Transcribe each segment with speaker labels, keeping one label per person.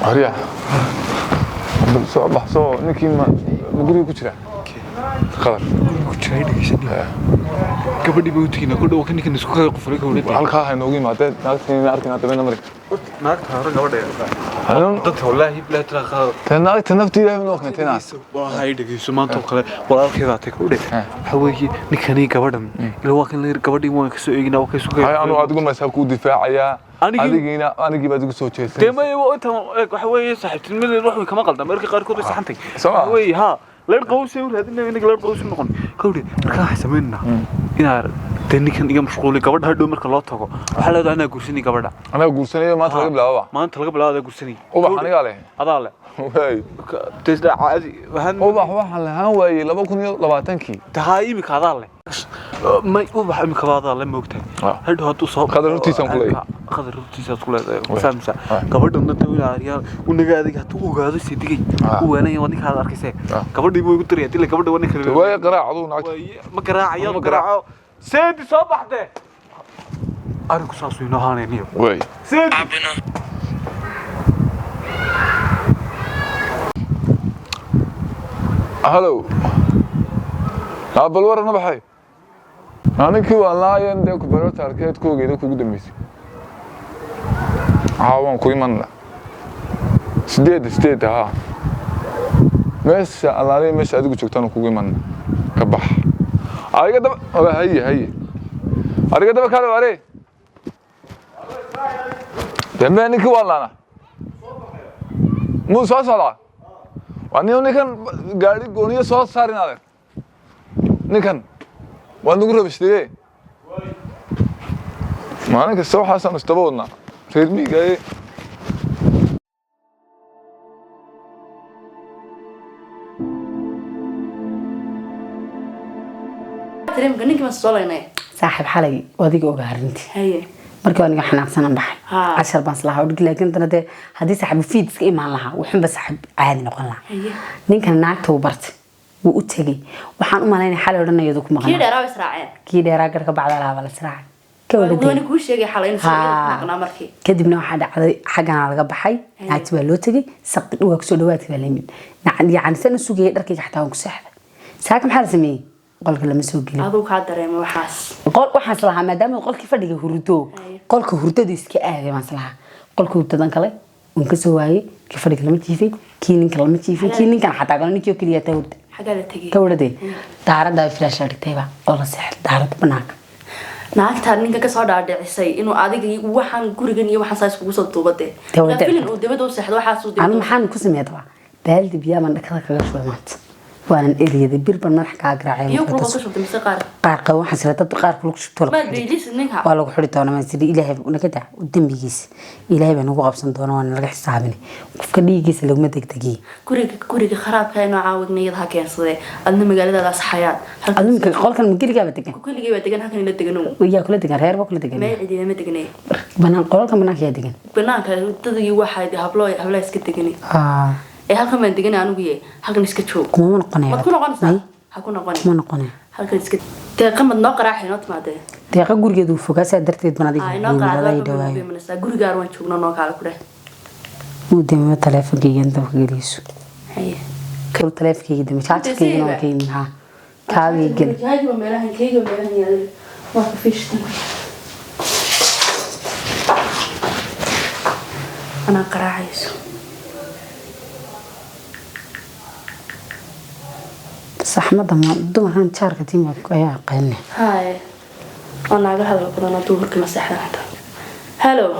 Speaker 1: هريا بحصو نكي ما مقولي كشرة خبر
Speaker 2: كشرة دقيسني gabadhii buu tigina ku dhaw kan isku ka qofray gabadhii
Speaker 1: halka ay noogu imaatay naagtii arkin aad been amri
Speaker 2: naagta hore gabadhii dad wallahi bila tiraqa
Speaker 1: naagta naftiida inuu qeynteena
Speaker 2: waa hay dhageyso maanta kale walaalkeeda tay ku dhig waxa weeye ninkani gabadhan ila waa kan leer gabadhii waan ka soo eegnaa waa ka soo
Speaker 1: hay anu adigu ma saab ku difaacaya adigina anigi baad igu soo jeesay
Speaker 2: deemay waxa weeye saaxiibtinimadii wax kama qaldan markii qaar kood saxantay waxa weeye ha leer qowsay u raadinay in leer qows noqon kawdi marka xasameeyna inaar tanikan iga mashquulay gabadha hadhow marka loo tago waxa la doonaa guursanay gabadha
Speaker 1: anaga guursanayo maanta laga bilaabo
Speaker 2: guursanay
Speaker 1: ubax aniga leh
Speaker 2: adaa leh way tisda caadi waxaan
Speaker 1: ubax waxa lahaan waayay 2020kii
Speaker 2: tahay imika adaa leh ما يوضح إمك هذا لما وقتها هل هو تصاب
Speaker 1: قدر روتيسان كله
Speaker 2: قدر روتيسان كله فهمت قبل أن نتوي عريان ونقعد كتوه قاعد يصيدقي وأنا يواني هذا أركيسه قبل دي بيقول تري أتيلي قبل دواني خليه
Speaker 1: ويا قراع عضو نعك
Speaker 2: ما قراع يا قراع سيد صباح ده أركو ساسوي نهاني نيو
Speaker 1: وي
Speaker 2: سيد
Speaker 1: هلو بالورا نبحي أنا كي والله يندي كبرت تركيت كوجي كوجي دميسي عاون كوي من لا سديد ها مش الله لي مش أديك شكتان كوجي من كبح أريك دب هي أريك دب كارو أري دمني كي والله أنا مو صار صلاة وأني هوني كان قاعد قوني صوت صار نادر نكن وأنا أقول بشتري ما أنا كسر حسن استبودنا فيلمي جاي
Speaker 3: تريم كنيك مسؤولة هنا
Speaker 4: صاحب حالي وذيك أوجارنتي
Speaker 3: هي
Speaker 4: markii aan xanaaqsan baxay 10 baan islaha oo laakiin tan hadii saaxib fiid iska imaan lahaa waxaan ba saaxib caadi noqon lahaa ninkan naagta uu bartay wuu u tagay waxaan u maleynay xal odhanayadu ku maqnaa kii dheeraa garka bacda laha la israacay
Speaker 3: كودي كل شيء حالين سوينا مركي
Speaker 4: كدبنا واحد حاجة على جنب حي نعتبر لوتجي سقط وكسر دوات في اليمين يعني سنة سوقي دركي حتى ونكسح ساكم حال سمي قال كلام سوقي
Speaker 3: هذا كادر ما وحاس
Speaker 4: قال وحاس لها ما دام قال كيف اللي هردو قال كهردو ديسك آه مثلا قال كوبتدان كله ونكسواي كيف اللي كلام تيفي كين كلام تيفي كين كان حتى قالوا نكيو كليه تود
Speaker 3: حاجة تجي
Speaker 4: تودي دارد ده فلاش تيبا قال سحر دارد بناك
Speaker 3: naagta ninka ka soo dhaadhicisay inuu adiga waxaan gurigan iyo waxaan saas kugu soo duubade filin uu dibada u seexdo waxa soo
Speaker 4: diiday maxaan ku sameeyay baaldi biya man dhakada kaga soo maanta waan eriyada bir ban madax ka garaacay
Speaker 3: iyo kugu soo shubtay mise qaar
Speaker 4: qaar waxaan sida dad qaar ku shubto
Speaker 3: ma biilis ninka
Speaker 4: waa lagu xiri doonaa sidii ilaahay nakada dambigiis ilaahay baa nagu qabsan doona waan laga xisaabinay qofka dhiigiisa lagu madegdegi
Speaker 3: guriga kharaabka inuu caawignayad ha keensaday adna magaaladaas xayaad
Speaker 4: adna qolkan magiriga ba degan
Speaker 3: kulliga ba degan halkan ila degano
Speaker 4: wiya kula degan reer ba kula degan
Speaker 3: ma cidina ma deganay
Speaker 4: banaan qolkan banaanka yaa degan
Speaker 3: banaanka dadii waxa hablo iska deganay halkan ma degan anigu yahay halkan iska joog
Speaker 4: kuma noqonay
Speaker 3: ma ku noqonaysaa ha ku noqonay
Speaker 4: ma noqonay
Speaker 3: halkan iska deeqa mad noo qaraaxay noo timaade
Speaker 4: deeqa gurigeedu fogaasa darteed banadiga
Speaker 3: guriga waan joogno noo kala ku dheh
Speaker 4: muddo telefonkeyga inta ku geliso
Speaker 3: haye
Speaker 4: kal telefonkeyga dama chatkeyga waa keen ha kaabi gel
Speaker 3: jaajiba meelahan keyga meelahan yaalo waa ku fiishtan ana qaraacayso
Speaker 4: saxmada ma dumarkan jaarka tiima ayaa qeynay
Speaker 3: haye أنا أقول هذا القرآن أدور كما سحر حتى هلو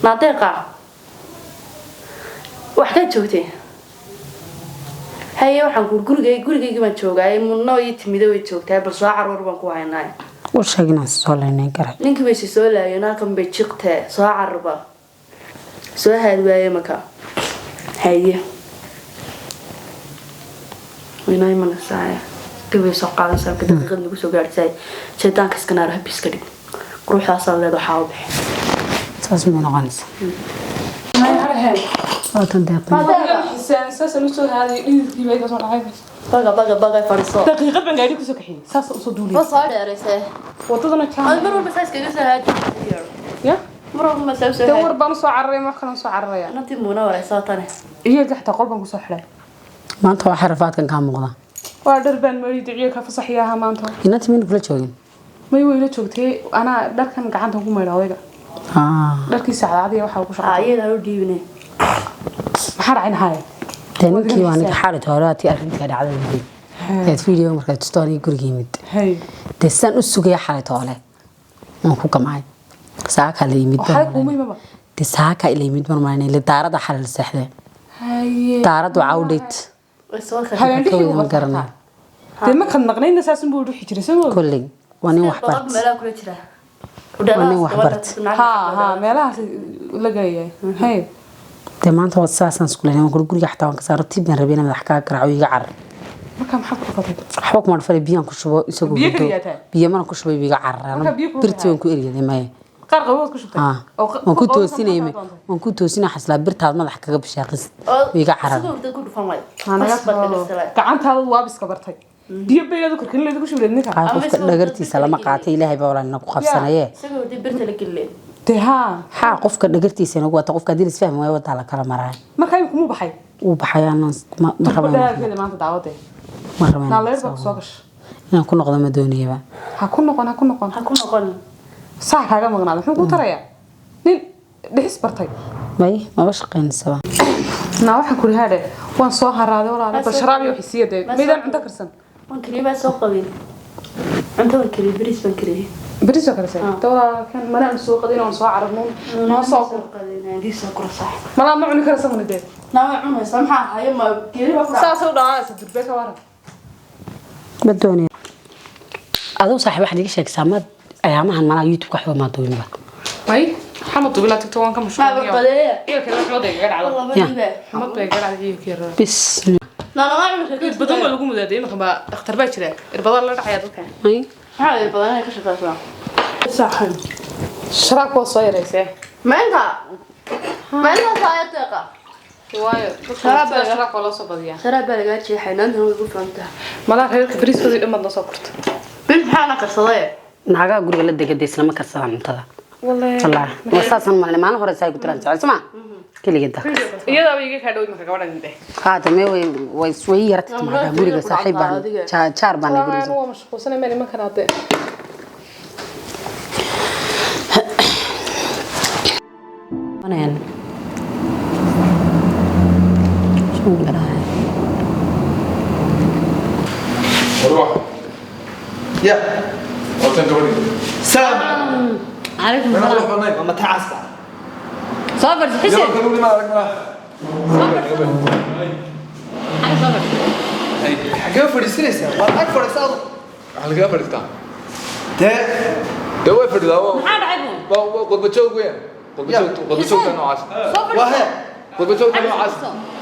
Speaker 3: نعطيقة وحكاية شوتي هيا وحن قول ما تشوقي من نوع يتميدو يتشوقتها بس راح أروح بنقوها هناي
Speaker 4: وش هجنا سؤالين كره
Speaker 3: لينك بيش سؤال يناكم بيتشقتها صاع الربا سؤال هذا مكان هيا ويناي من الساعة كيف يسوق على سبب كده غير اللي بيسوق على ساعة شيطان كسكنار هبيس كده روح أصلا له حاوب
Speaker 4: ساس من غنس
Speaker 5: ما يعرف
Speaker 4: ما تندق
Speaker 5: هذا حسان ساس المسؤول هذا اللي بيجي صار عايز
Speaker 3: بقى فرصة
Speaker 5: دقيقة من قاعد يكسر كحيل ساس أصدولي
Speaker 3: بس هذا رسالة
Speaker 5: وتظن كم
Speaker 3: أنا بروح بس كده سهاد
Speaker 5: يا
Speaker 3: مرة ما سوسه
Speaker 5: دور بان سو عرري ما كان سو عرريا
Speaker 3: أنا تيمونا ولا صوتنا
Speaker 5: إيه حتى قلبك كسو حلay
Speaker 4: maanta waa xarafaad kan ka muuqda
Speaker 5: waa dharban ma idiciye ka fasaxiyaha maanta
Speaker 4: inta min kula joogin
Speaker 5: may weyla joogtay ana dharkan gacanta ku meeydha odayga dharkii saacadaadii waxa ku shaqeeyay
Speaker 3: ayada loo dhiibnay
Speaker 5: maxaa raacin haay
Speaker 4: taninkii waan ka xaalad horaati arrinta dhacday ee video markaa story guriga yimid
Speaker 5: hay
Speaker 4: desan u sugay xaalad hore aan ku kamay saaka la yimid
Speaker 5: waxa ku muhiimaba
Speaker 4: de saaka ila yimid marmaanay la daarada xalal saxday
Speaker 5: hay
Speaker 4: daaradu cawdit
Speaker 5: habeenkii ma garanaa de ma kan naqnayna saasan buu dhixi jiray sabab
Speaker 4: kulli wani wax bart
Speaker 3: meelaha kula jira
Speaker 4: wani wax bart
Speaker 5: ha meelaha la gaayay hay
Speaker 4: de maanta waa saasan isku leeyahay guriga xataa waan ka saaray tibna rabina madax ka garaaco iga carar
Speaker 5: marka maxaa ku qotay
Speaker 4: waxba kuma dhafay biyan ku shubo isagoo biyo mana ku shubay iga carar birti waan ku eriyaday may
Speaker 5: qaar qabood ku shubtay
Speaker 4: oo ku toosinay waan ku toosinay xaslaa birtaad madax kaga bishaaqis iga carar
Speaker 5: gacantaada waa biska bartay biyo beeyadu korkin leedu ku shubay ninka
Speaker 4: qofka dhagartiisa lama qaatay ilaahay baa walaal ku qabsanaye
Speaker 3: isagoo dib birta la gelay
Speaker 4: ها qofka dhagartiisa inagu wata qofka hadii isfahmo way wada la kala maray
Speaker 5: markay kuma baxay
Speaker 4: uu baxay aan ma rabaan
Speaker 5: maanta daawade
Speaker 4: ma rabaan
Speaker 5: naleer baa soo gash
Speaker 4: inaan ku noqdo ma doonayba
Speaker 5: ha ku noqon sax kaaga maqnaad wuxuu ku taraya nin dhis bartay
Speaker 4: may ma shaqeynaysaa
Speaker 5: na waxaan ku rihaade waan soo haraaday walaal basharaab iyo xisiyade meedan cunta karsan
Speaker 3: waan kaliya soo qabin cunta waan kaliya bariis baan kaliya
Speaker 5: bariis oo karsan tawla kan malaan soo qadin oo soo carabno noo soo
Speaker 3: qadin diisa kor sax
Speaker 5: malaan ma cuni karsan wanade
Speaker 3: na ma cunaysa maxaa hayo ma geeri baa
Speaker 5: saasoo dhaaysa durbe ka waran
Speaker 4: ma doonay adoo saaxiib wax diga sheegaysaa ma ayaamahan malaha youtube ka xuma doonba
Speaker 5: may xamad bila tiktok waan ka mashquul
Speaker 3: ma badeeya
Speaker 5: iyo kale xoday gaar
Speaker 3: ya
Speaker 5: xamad bay gaar iyo kale
Speaker 4: bis
Speaker 3: na ma cunaysa
Speaker 5: badan waa lagu mudaaday ma qaba dhakhtar baa jira irbada la dhacaya dadka
Speaker 4: may
Speaker 3: maxaa badan ka shaqeysaa saxan
Speaker 5: sharaab oo soo yareysay
Speaker 3: maanta saayadka
Speaker 5: waayo sharaab oo la soo badiyaa
Speaker 3: sharaab baa laga jeexay nanta way ku faantaa
Speaker 5: malaha reerka bariiskooda dhammaad soo korto
Speaker 3: bil maxaa la karsaday
Speaker 4: naga guriga la degaday isla ma karsadaan cuntada wallahi wasaasan maalin hore say ku tiraan socosma kaligeeda
Speaker 5: iyada way iga ka dhow marka gabadhan intee
Speaker 4: qaata me way soo yartay ma guriga saaxiib baan jaar baan guriga
Speaker 5: waa mashquulsanay meel ma kanaade
Speaker 4: anaan شو قراها
Speaker 1: روح
Speaker 6: يا
Speaker 1: وطن كبري
Speaker 6: سلام
Speaker 3: عليكم
Speaker 1: انا
Speaker 3: السلام
Speaker 1: اروح هناك
Speaker 6: ما تعصب
Speaker 3: صابر
Speaker 1: يلا
Speaker 3: حسين
Speaker 1: كلمني ما عليك ما
Speaker 3: على صابر
Speaker 6: حاجه فريسينيسا والله فريساد
Speaker 1: على كيف فريستا
Speaker 6: ده
Speaker 1: دواء فريستا هو
Speaker 3: maxaa dhacay
Speaker 1: قلب تشوك وين قلب تشوك كانوا عاش
Speaker 3: صابر
Speaker 6: واه
Speaker 1: قلب تشوك كانوا عاش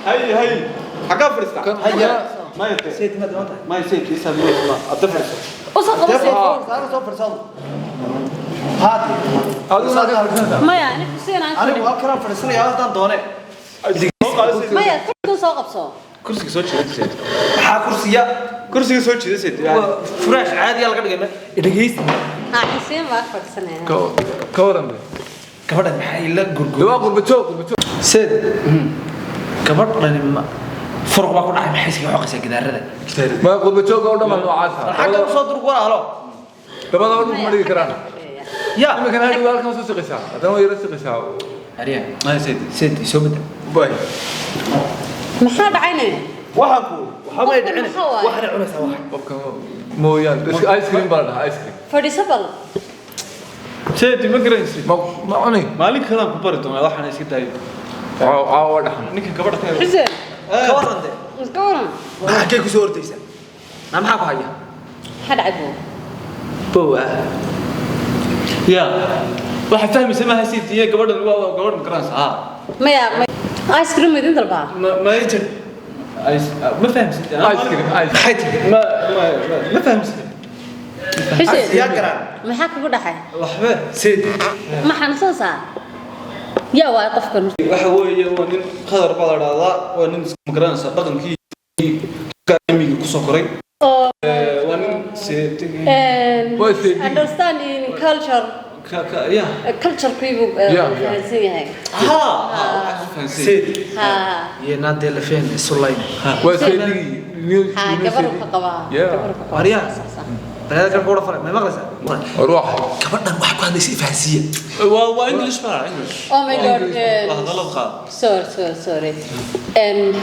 Speaker 6: هي حاجه فريستا
Speaker 1: كان
Speaker 6: هيا ما يت سيت ما يسيت لسه ما اتفرس
Speaker 3: وصل
Speaker 6: ده
Speaker 3: خلاص
Speaker 6: انا صوب فريساد هاتي
Speaker 1: هذا
Speaker 3: ما يعني حسين
Speaker 6: انا واكرم فريسنا يا هذا دونه
Speaker 3: ما يعني كل سوق بصو
Speaker 2: kursiga soo jeedisay
Speaker 6: maxaa kursiya
Speaker 2: kursiga soo jeedisay
Speaker 6: furash caadi laga dhigay dhageysi
Speaker 3: حسين ما فرسنا
Speaker 1: كورن
Speaker 6: gabadha maxay la gurgur
Speaker 1: دواء قلب تشوك
Speaker 6: sid gabadhan ma furq baa ku dhacay maxay iska xoqaysaa gidaarada
Speaker 1: ما قلب تشوك ولا ما نوعات
Speaker 6: xagga u soo durug walaalo
Speaker 1: دابا انا ما ديك كران
Speaker 6: ya
Speaker 1: ما كان هذا والك ما سوق قيسا هذا هو يرسق قيسا
Speaker 6: ariya ma sid soo bada
Speaker 1: باي
Speaker 3: maxaa dhacayna
Speaker 6: waxaan ku waxa ma dhicin waxaan cunaysaa wax
Speaker 1: qofka mooyaan ice cream baa dhaha ice cream
Speaker 3: fadhiisabal
Speaker 2: jeedi ma garanaysi
Speaker 1: ma cunay
Speaker 2: maalin kale ku bari doonaa waxaan iska daayay
Speaker 1: caawa dhaxan
Speaker 2: ninka gabadha ka
Speaker 3: حسين
Speaker 6: ka warrante
Speaker 3: iska waran
Speaker 6: maxay ku soo ordaysaa maxaa ku haya
Speaker 3: maxaa dhacay
Speaker 6: bowa
Speaker 2: ya waxa fahmaysa ma haysiidiye gabadha waa gabadh ma garanaysa
Speaker 3: maya ice cream idin dalbaa
Speaker 2: ma yajir ما فهمت
Speaker 1: ice cream ice
Speaker 6: حياتي
Speaker 2: ما فهمت
Speaker 3: حسين
Speaker 6: يا قران
Speaker 3: maxaa kugu dhacay
Speaker 2: waxba
Speaker 6: سيد
Speaker 3: ma xanuunsanaysaa yaa waa qofkan
Speaker 2: waxa weeye waa nin qadar baa la dhahdaa waa nin ma garanaysa dhaqankii kaamiga ku soo koray waa nin
Speaker 3: understanding culture
Speaker 6: يا
Speaker 4: كلتشر كيبو فانسية
Speaker 6: سيد
Speaker 4: ها
Speaker 6: ينادي اللي فين سليم
Speaker 1: وسيدي
Speaker 4: ها قبرك قبا
Speaker 6: وريا هذا كان كورة فرق ما مغلسة
Speaker 1: روح
Speaker 6: كبرنا واحد كان يصير فانسية وانجلش ما انجلش
Speaker 4: او ماي جاد
Speaker 6: هذا غلط قال
Speaker 4: سوري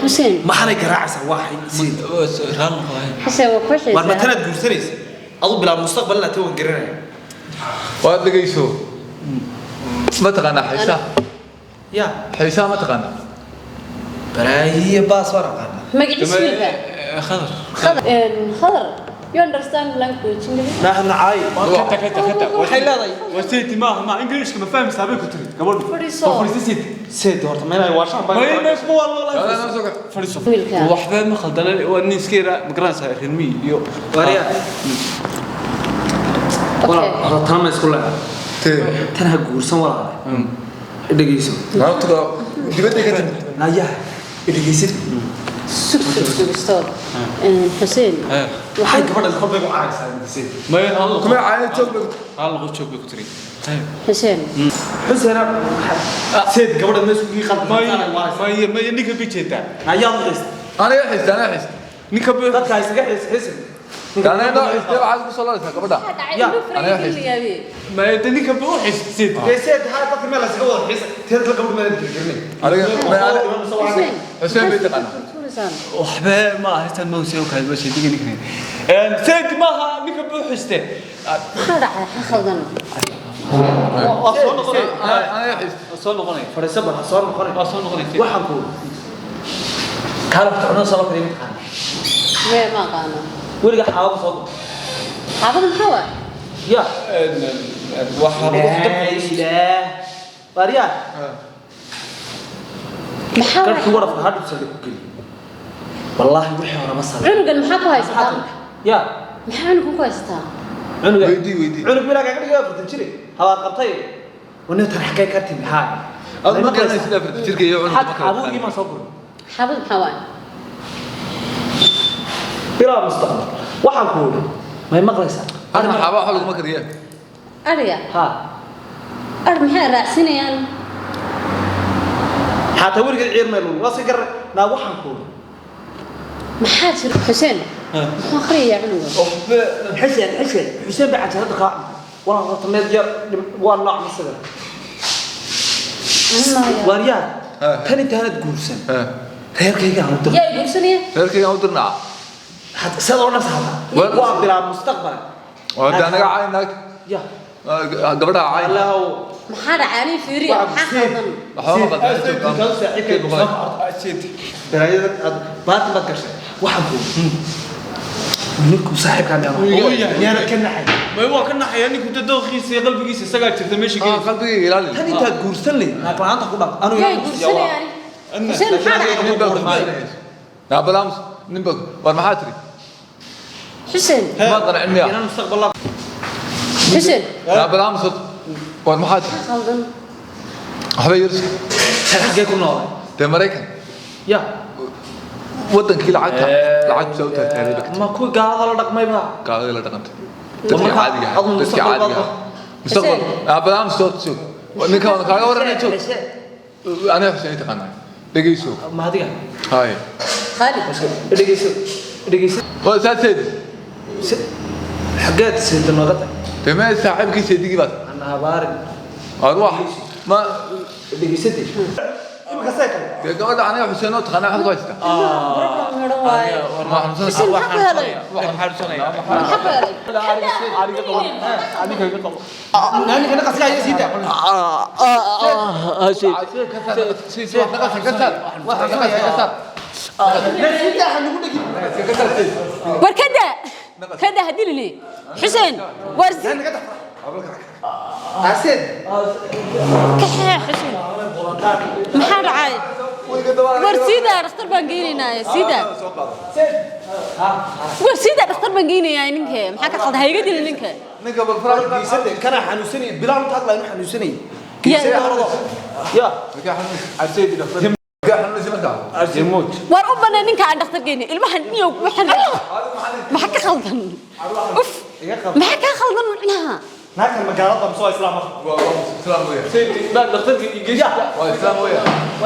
Speaker 4: حسين
Speaker 6: ما حنا كراعس واحد سيد ران
Speaker 4: حسين وكوشي
Speaker 6: ما كانت جورسنيس اظن بلا مستقبل لا تو قرينا
Speaker 1: وهذا قيسو ما تغنى حسام
Speaker 6: يا
Speaker 1: حسام ما تغنى
Speaker 6: براهي باس ورقة
Speaker 4: ما قد اسمه
Speaker 6: خضر
Speaker 4: خضر you understand language English
Speaker 6: نحن عاي
Speaker 2: كتا
Speaker 6: وحي لا ضي
Speaker 2: وسيتي ما انجلش كما فاهم سابق كتري قبل
Speaker 4: فريسو
Speaker 6: سيد ورطة ما يلا واشان
Speaker 2: ما ينفع والله
Speaker 1: لا لا سوق
Speaker 2: فريسو
Speaker 4: ويلكم.
Speaker 2: وحبه ما خلدنا والناس كيرا مقرانسا رمي يو
Speaker 6: وريا
Speaker 4: اوكي
Speaker 6: هذا تامس كلها تنها قورسن ولا دقيسو
Speaker 1: ما تقول دبتي كتب
Speaker 6: نايا دقيسو
Speaker 4: ستوب حسين
Speaker 6: waxay gabadha qolbay ku caaysan sii
Speaker 2: ما ينهض
Speaker 1: كم عايز تقول
Speaker 2: هل شوف كتري
Speaker 4: حسين
Speaker 6: xuseen سيد gabadha meesha ku qalbay
Speaker 2: ما ينك بيجيتا
Speaker 6: ayaa qeys
Speaker 1: أنا أحس أنا أحس
Speaker 2: نيك بي
Speaker 6: dadka ay isaga xisxisan
Speaker 1: أنا أنا أحس تبع عايز أوصل لك كبدا
Speaker 2: ما يدنيك بوحش سيد
Speaker 6: سيد هاي dadka meel isaga wada xis teed la gabadha meel dirgirnay
Speaker 4: حسين
Speaker 1: حسين بيتقنا
Speaker 2: وحبه ما هسه ما وسيو كان بس يديك نكني سيد ما نيك بوحشته
Speaker 4: خدع خلدنا
Speaker 1: أنا أحس
Speaker 2: اصل نقني
Speaker 6: fariisaba ha soo noqonay
Speaker 2: اصل نقني
Speaker 6: waxaan ku kala ficno sabab ay imtixaan
Speaker 4: ما قانا
Speaker 6: weliga xaabo soo
Speaker 4: حافظ محاور
Speaker 6: ya
Speaker 2: وحب
Speaker 6: ilaah bariya
Speaker 4: محاور
Speaker 6: kan ku warafka hadda soo geli wallahi wixii hore ma sameeyo
Speaker 4: عنق المحاكو هاي ستام
Speaker 6: ya
Speaker 4: محاعنك كو هايستا
Speaker 6: cunuga
Speaker 1: ويدي
Speaker 6: cunug bilaa ka dhigaa furtan jire hawa qabtay wana tan xaqay ka timi haa
Speaker 1: أنا ما كان يصير في الشركة يعون
Speaker 6: abuugii ma soo gurin
Speaker 4: حافظ محاور
Speaker 6: bilaa mustaqbal waxaan ku wada may maqlaysaa
Speaker 1: أنا حبا حلو ما كريه
Speaker 4: أريا
Speaker 6: ha
Speaker 4: أرد محايا رأسيني يعني
Speaker 6: xataa weliga ciir meel waa si gar na waxaan ku wada
Speaker 4: محاجر حسين مخري يا عنق
Speaker 6: حسين بعد هذا قاع والله طميت يا والله مثلا وريان كان انت هنا تقولسن reerkayga aan u
Speaker 4: يا يقولسني
Speaker 1: reerkayga aan u dirnaa
Speaker 6: dirnaa sad oo nafsa hada waa bilaa mustaqbal
Speaker 1: wada anaga caaynaag
Speaker 6: ya
Speaker 1: gabadha caayna
Speaker 6: allah
Speaker 4: محاد عاني في ريا حقا
Speaker 1: waxba ma
Speaker 6: سيد بلايد بات ما gashay waxaan ku ninku saaxiibkaan yana ka naxay
Speaker 2: ما هو كنا حياني كنت دوخيس يا قلبي جيس سجل تبدا ماشي كده
Speaker 1: qalbigayga ilaali
Speaker 6: tan intaad guursan leh naaqlaanta ku dhaq anu
Speaker 4: يا يقولسني يعني حسين محاد عاني
Speaker 1: لا بلامس نبغى والمحا تري
Speaker 4: حسين
Speaker 1: ما قنعني
Speaker 6: inaan mustaqbal
Speaker 4: حسين
Speaker 1: لا بلامس والمحا تري
Speaker 4: خلدن
Speaker 1: حبيرس
Speaker 6: xaqay ku nool
Speaker 1: تي مريكان
Speaker 6: ya
Speaker 1: wadankii lacag soo taagtay
Speaker 6: ma ku gaalada la dhaqmayba
Speaker 1: gaalada la dhaqantay dadka caadiga mustaqbal abalaam soo soo ninka wana kaaga waranay joog ana xuseen taqaanay dhageyso
Speaker 6: ma adiga
Speaker 1: hay
Speaker 4: خالد
Speaker 6: dhageyso
Speaker 1: waa saased
Speaker 6: xageed sida noqota
Speaker 1: تمام saaxibkii seedigi baad
Speaker 6: ana habaarin
Speaker 1: arwaax ma
Speaker 6: dhageysatay imka saakay
Speaker 1: gabadha aniga xuseen oo taqaanay xad haysta ma xanuunsan
Speaker 4: حسين حق هذا حق
Speaker 6: nani kana qasay ay siita
Speaker 4: وركده كده هدي لي حسين ورزي
Speaker 6: asid
Speaker 4: كحيح حسين محار عاي ورسيدا دكتور بانجينينا سيدا ورسيدا دكتور بانجينينا نينك maxaa ka qaldan hayga dilin ninka
Speaker 1: ninka balfaraad
Speaker 6: geysade kana xanuunsanay bilaan taag la inuu xanuunsanay ya
Speaker 1: ka xanuun arseedi dhaqtar ka xanuun simanka arseemot
Speaker 4: war u banaa ninka aan dhakhtar geeyay ilmahan iyo waxan maxaa ka qaldan uf maxaa ka qaldan macnaha
Speaker 7: naagtan magaalada ma soo islaam
Speaker 1: islaam weeye
Speaker 2: سيدي بعد دكتورك يجي
Speaker 1: waa islaam weeye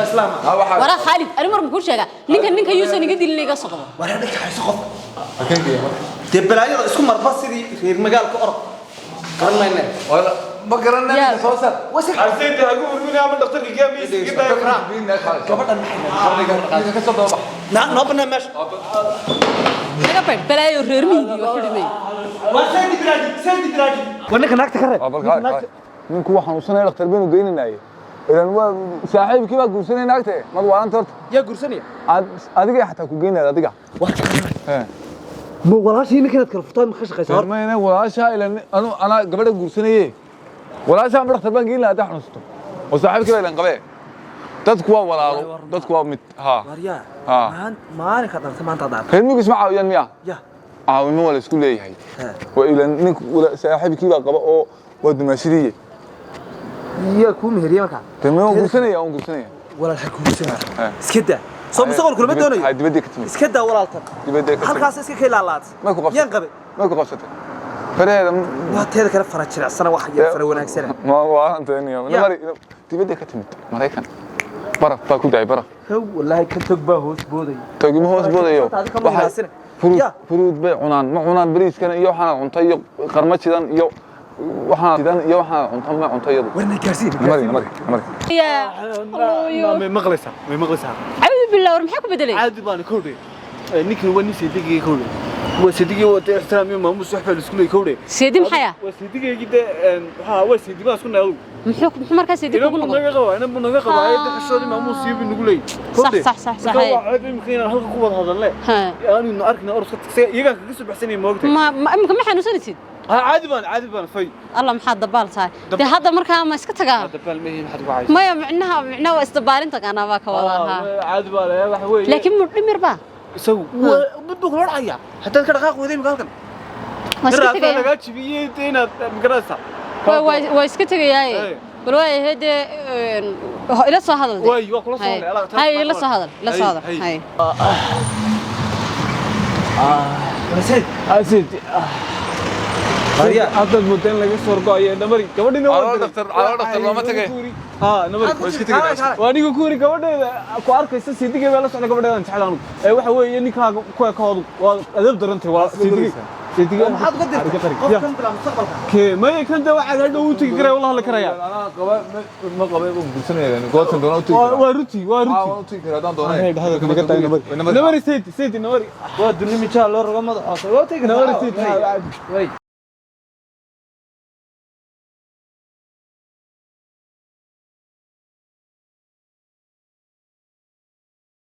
Speaker 7: islaam
Speaker 1: ha waxa
Speaker 4: wara Khalid ani mar ku sheega ninka yuusan iga dilin iga soqo
Speaker 7: wara dhig xariso qof
Speaker 1: akeeyay
Speaker 7: de balaayada isku marba sidii reer magaalka orod qaranayna
Speaker 1: wala ma garanay soo sar
Speaker 2: حسيت اقول من يا دكتورك جامي يجي يقرا
Speaker 7: gabadhan maxay
Speaker 1: ka soo daba
Speaker 7: noo banaa meesha
Speaker 4: naga bad balaayo reer miigi wax dhimay
Speaker 7: waa saydi bilaadi
Speaker 2: ونك ناقتك كره
Speaker 1: ninku waxaan xanuunsanay dhakhtar been u geyninaayay ilan waa saaxiibkii baa guursanay naagtay mad waaranta horta
Speaker 7: yaa gursanaya
Speaker 1: adiga xataa ku geynaa adiga
Speaker 7: ma walaashii ninkan kala futaan ma ka shaqeysaa
Speaker 1: hormayna walaasha ilan ana gabadha guursanayay walaasha ma dhakhtar baan geynaa hadda xanuunsato oo saaxiibkii baa ilan qabee dadku waa walaalo dadku waa mid ha
Speaker 7: waryaa maalinka dhalta maanta dhaar
Speaker 1: reer miyigu isma caawiyaan miya
Speaker 7: ya
Speaker 1: caawimo waa la isku leeyahay waa ilan ninku saaxiibkii baa qaba oo waa dumaashidii
Speaker 7: yaa ku meheriye marka
Speaker 1: tama waan guursanaya
Speaker 7: walaal ha guursanaa iska daa soo mustaqbal kulma doonayo
Speaker 1: hay dibadda ka timid
Speaker 7: iska daa walaaltan
Speaker 1: dibadda ka timid
Speaker 7: halkaas iska ka ilaalaad
Speaker 1: ma ku qabsatay
Speaker 7: yaan qabe
Speaker 1: ma ku qabsatay fareeda
Speaker 7: waa teeda kale fara jiracsana wax yar fara wanaagsan
Speaker 1: ma waa antaniya mari dibadda ka timid maraykan baraf baa ku daay baraf
Speaker 7: haw wallahi ka tog baa hoos booday
Speaker 1: togimo hoos boodayo waxa furuud bay cunaan ma cunaan bariiskan iyo waxaan cuntay iyo qarma jidan iyo waxaan jidan iyo waxaan cuntay ma cuntayadu
Speaker 7: warna gaarsiin
Speaker 1: mari
Speaker 4: يا الله
Speaker 2: ما مغلسها ما مغلسها
Speaker 4: عبد بالله ورمحك بدلي
Speaker 2: عادي بان كودي نيكي وني سيدي كودي وسيدي و احترامي ما مو صحفه الاسكول كودي
Speaker 4: سيدي محيا
Speaker 2: وسيدي جدا ها وسيدي ما اسكنا
Speaker 4: محوك مركز سيدي
Speaker 2: انا بنغا قوا انا بنغا قوا ايد خشودي ما مو سيبي نقولي
Speaker 4: صح
Speaker 2: عادي مخينا هلك قوه هذا لا انا انه اركنا ارسك يغا كسو بحسني ما وقتي
Speaker 4: ما حنوسنتي
Speaker 2: عادي بان في
Speaker 4: الله maxaa dabaal tahay de hadda markaa ma iska tagaa
Speaker 2: dabaal ma yihiin xad waay
Speaker 4: maya macnaha waa isdabaalinta kana baa ka wadaha
Speaker 2: عادي baan wax weey
Speaker 4: laakiin mudhimir ba
Speaker 2: isagu budbu kula dhacaya hatta ka dhaqaaq weeday halkan
Speaker 4: ma iska tagay
Speaker 2: laga jibiyay inaad magaraysa
Speaker 4: waa iska tagayay bal way hade ila soo hadal
Speaker 2: way waa kula soo
Speaker 4: hay ila soo hadal hay
Speaker 2: asid هذا الموديل اللي صور قاية نمري كمان
Speaker 1: على دكتور لما تجي
Speaker 2: نمري وش كتير وأنا كوري كمان كوارك يصير سيدي كمان لا سأنا كمان أنا شحالانو واحد هو يعني كهذا وأدب درنتي سيدي كمان حد قدر ما يكن ده واحد هذا وتي كره والله لكريا
Speaker 1: أنا قبل ما قبل بسنة يعني قلت سندونا وتي
Speaker 2: وروتي
Speaker 1: كره دان دونا
Speaker 2: هذا كمان كتير نمري سيدي نمري ودني مشى الله رقم هذا وتي نمري سيدي